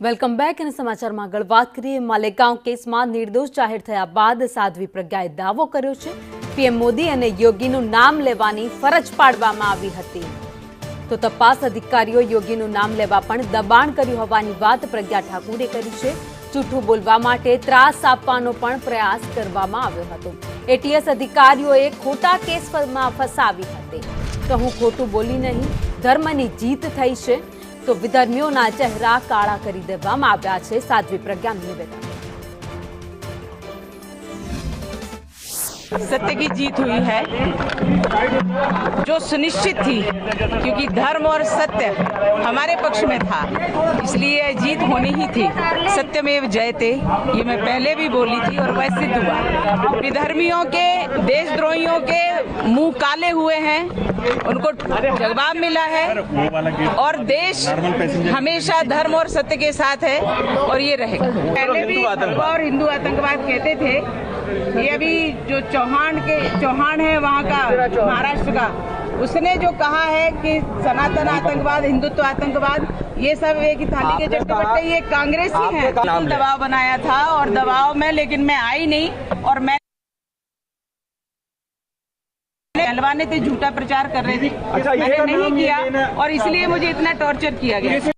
welcome back અને સમાચારમાં આગળ વાત કરીએ માલેગાંવ કેસમાં નિર્દોષ જાહેર થયા બાદ સાધ્વી પ્રજ્ઞાએ દાવો કર્યો છે પીએમ મોદી અને યોગીનું નામ લેવાની ફરજ પાડવામાં આવી હતી તો તપાસ અધિકારીઓ યોગીનું નામ લેવા પણ દબાણ કર્યું હોવાની વાત પ્રજ્ઞા ઠાકુરે કરી છે જૂઠું બોલવા માટે ત્રાસ આપવાનો પણ પ્રયાસ કરવામાં આવ્યો હતો એટીએસ અધિકારીઓએ ખોટા કેસમાં ફસાવી હતી તો હું ખોટું બોલી નહીં ધર્મની જીત થઈ છે तो विधर्मियों चेहरा काला कर देवामां આવ્યા છે साध्वी प्रज्ञा निवेदन सत्य की जीत हुई है जो सुनिश्चित थी क्योंकि धर्म और सत्य हमारे पक्ष में था इसलिए जीत होनी ही थी सत्यमेव जयते ये मैं पहले भी बोली थी और वह सिद्ध हुआ विधर्मियों के देशद्रोहियों के मुंह काले हुए हैं उनको जवाब मिला है और देश हमेशा धर्म और सत्य के साथ है और ये रहेगा पहले भी और हिंदू आतंकवाद कहते थे ये अभी जो चौहान है वहाँ का महाराष्ट्र का उसने जो कहा है कि सनातन आतंकवाद हिंदुत्व आतंकवाद ये सब एक ही थाली के चट्टे बट्टे ये कांग्रेस ही है दबाव बनाया था और दबाव में लेकिन मैं आई नहीं और मैं पहलवान थे झूठा प्रचार कर रहे थे मैंने नहीं किया और इसलिए मुझे इतना टॉर्चर किया गया